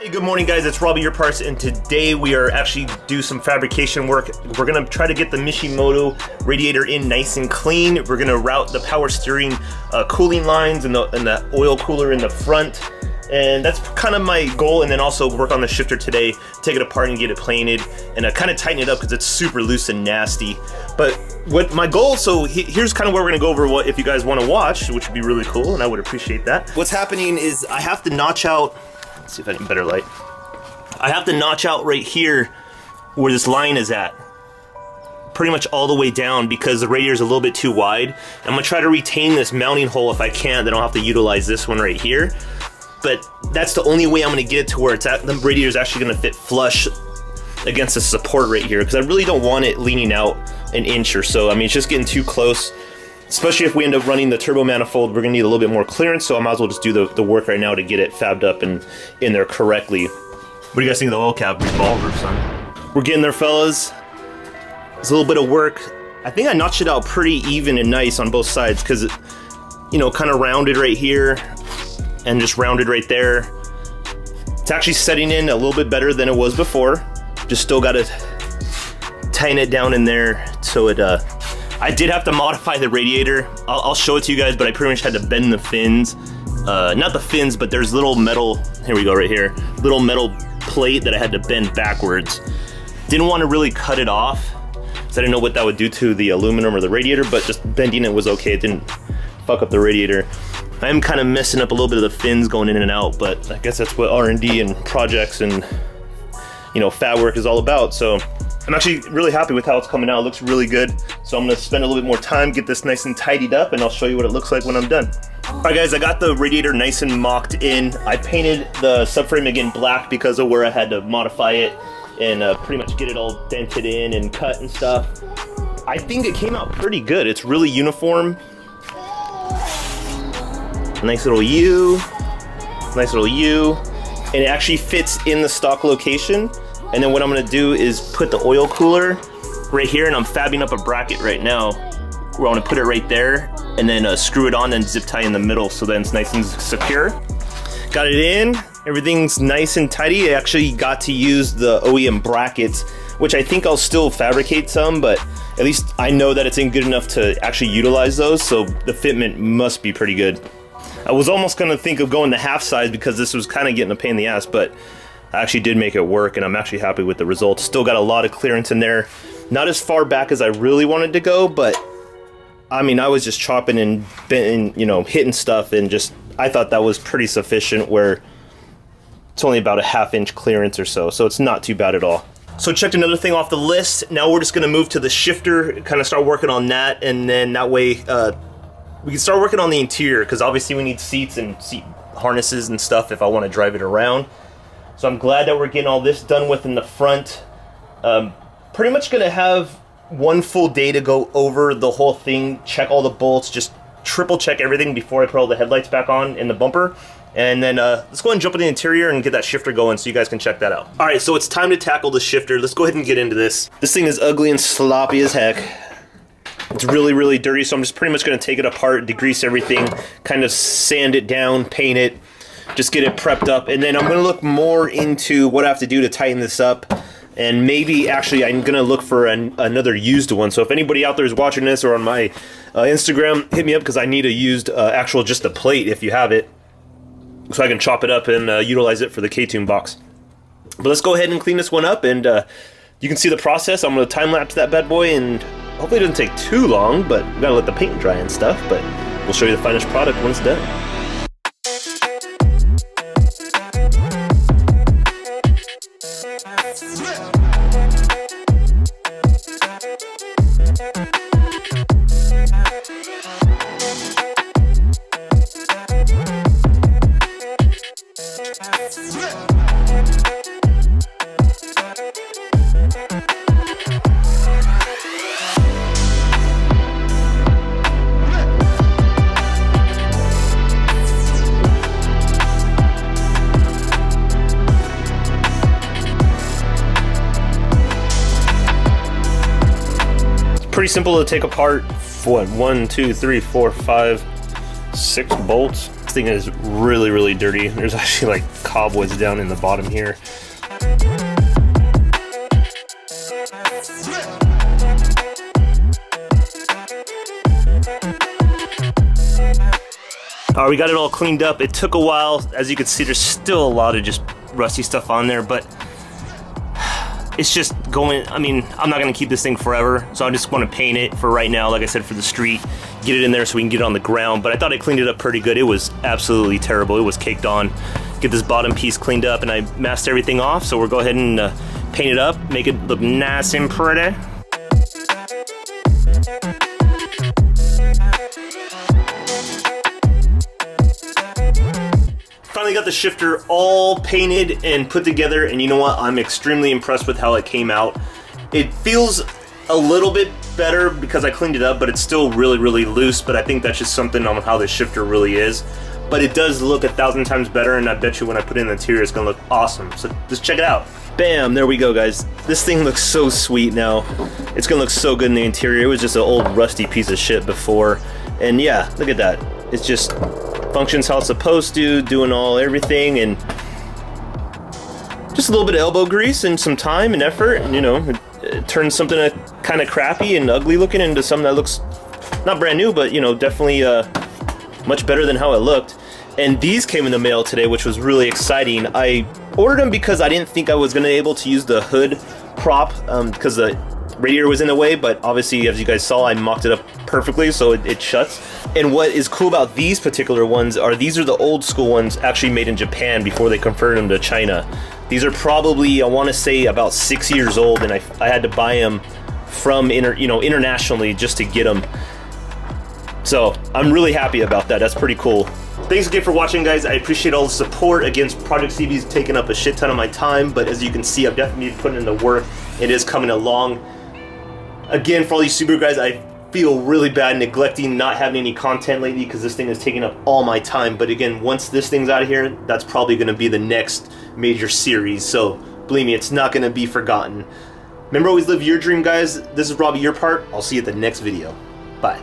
Hey, good morning guys, it's Robbie, your parts, and today we are actually do some fabrication work. We're gonna try to get the Mishimoto radiator in nice and clean. We're gonna route the power steering cooling lines and the oil cooler in the front. And that's kind of my goal, and then also work on the shifter today, take it apart and get it painted, and kind of tighten it up because it's super loose and nasty. But what my goal, so here's kind of where we're gonna go over what if you guys wanna watch, which would be really cool, and I would appreciate that. What's happening is I have to notch out, let's see if I can better light. I have to notch out right here where this line is at, pretty much all the way down because the radiator is a little bit too wide. I'm gonna try to retain this mounting hole if I can, then I'll have to utilize this one right here. But that's the only way I'm gonna get it to where it's at. The radiator is actually gonna fit flush against the support right here because I really don't want it leaning out an inch or so. I mean, it's just getting too close. Especially if we end up running the turbo manifold, we're gonna need a little bit more clearance, so I might as well just do the work right now to get it fabbed up and in there correctly. What do you guys think of the oil cap revolver, son? We're getting there, fellas. It's a little bit of work. I think I notched it out pretty even and nice on both sides because it, you know, kind of rounded right here and just rounded right there. It's actually setting in a little bit better than it was before. Just still gotta tighten it down in there so it, I did have to modify the radiator. I'll show it to you guys, but I pretty much had to bend the fins. Not the fins, but there's little metal, here we go right here, little metal plate that I had to bend backwards. Didn't want to really cut it off, because I didn't know what that would do to the aluminum or the radiator, but just bending it was okay. It didn't fuck up the radiator. I am kind of messing up a little bit of the fins going in and out, but I guess that's what R&D and projects and, you know, fab work is all about. So I'm actually really happy with how it's coming out. It looks really good. So I'm gonna spend a little bit more time, get this nice and tidied up, and I'll show you what it looks like when I'm done. All right guys, I got the radiator nice and mocked in. I painted the subframe again black because of where I had to modify it and pretty much get it all dented in and cut and stuff. I think it came out pretty good. It's really uniform. Nice little U, nice little U. And it actually fits in the stock location. And then what I'm gonna do is put the oil cooler right here, and I'm fabbing up a bracket right now where I wanna put it right there and then screw it on and zip tie in the middle so then it's nice and secure. Got it in, everything's nice and tidy. I actually got to use the OEM brackets, which I think I'll still fabricate some, but at least I know that it's in good enough to actually utilize those, so the fitment must be pretty good. I was almost gonna think of going to half size because this was kind of getting a pain in the ass, but I actually did make it work, and I'm actually happy with the results. Still got a lot of clearance in there. Not as far back as I really wanted to go, but I mean, I was just chopping and bending, you know, hitting stuff, and just, I thought that was pretty sufficient where it's only about a ½ inch clearance or so, so it's not too bad at all. So checked another thing off the list. Now we're just gonna move to the shifter, kind of start working on that, and then that way we can start working on the interior, because obviously we need seats and seat harnesses and stuff if I want to drive it around. So I'm glad that we're getting all this done with in the front. Pretty much gonna have one full day to go over the whole thing, check all the bolts, just triple check everything before I put all the headlights back on in the bumper. And then let's go ahead and jump in the interior and get that shifter going so you guys can check that out. All right, so it's time to tackle the shifter. Let's go ahead and get into this. This thing is ugly and sloppy as heck. It's really, really dirty, so I'm just pretty much gonna take it apart, degrease everything, kind of sand it down, paint it, just get it prepped up, and then I'm gonna look more into what I have to do to tighten this up, and maybe actually I'm gonna look for another used one. So if anybody out there is watching this or on my Instagram, hit me up because I need a used actual just a plate if you have it, so I can chop it up and utilize it for the K-Tune box. But let's go ahead and clean this one up, and you can see the process. I'm gonna time lapse that bad boy, and hopefully it doesn't take too long, but we gotta let the paint dry and stuff, but we'll show you the finished product when it's done. Pretty simple to take apart. What, 1, 2, 3, 4, 5, 6 bolts. This thing is really, really dirty. There's actually like cobwebs down in the bottom here. We got it all cleaned up. It took a while. As you can see, there's still a lot of just rusty stuff on there, but it's just going, I mean, I'm not gonna keep this thing forever, so I just wanna paint it for right now, like I said, for the street, get it in there so we can get it on the ground, but I thought I cleaned it up pretty good. It was absolutely terrible. It was caked on. Get this bottom piece cleaned up, and I masked everything off, so we'll go ahead and paint it up, make it look nice and pretty. Finally got the shifter all painted and put together, and you know what? I'm extremely impressed with how it came out. It feels a little bit better because I cleaned it up, but it's still really, really loose, but I think that's just something on how this shifter really is. But it does look 1,000 times better, and I bet you when I put it in the interior, it's gonna look awesome. So just check it out. Bam, there we go, guys. This thing looks so sweet now. It's gonna look so good in the interior. It was just an old rusty piece of shit before. And yeah, look at that. It's just functions how it's supposed to, doing everything, and just a little bit of elbow grease and some time and effort, and you know, it turns something kind of crappy and ugly looking into something that looks not brand new, but you know, definitely much better than how it looked. And these came in the mail today, which was really exciting. I ordered them because I didn't think I was gonna be able to use the hood prop because the radiator was in the way, but obviously, as you guys saw, I mocked it up perfectly, so it shuts. And what is cool about these particular ones are these are the old school ones actually made in Japan before they converted them to China. These are probably, I want to say, about 6 years old, and I had to buy them from internationally just to get them. So I'm really happy about that. That's pretty cool. Thanks again for watching, guys. I appreciate all the support. Again, Project CB's taken up a shit ton of my time, but as you can see, I've definitely been putting in the work. It is coming along. Again, for all you Subaru guys, I feel really bad neglecting not having any content lately because this thing is taking up all my time. But again, once this thing's out of here, that's probably going to be the next major series. So believe me, it's not going to be forgotten. Remember, always live your dream, guys. This is Robbie, your part. I'll see you at the next video. Bye.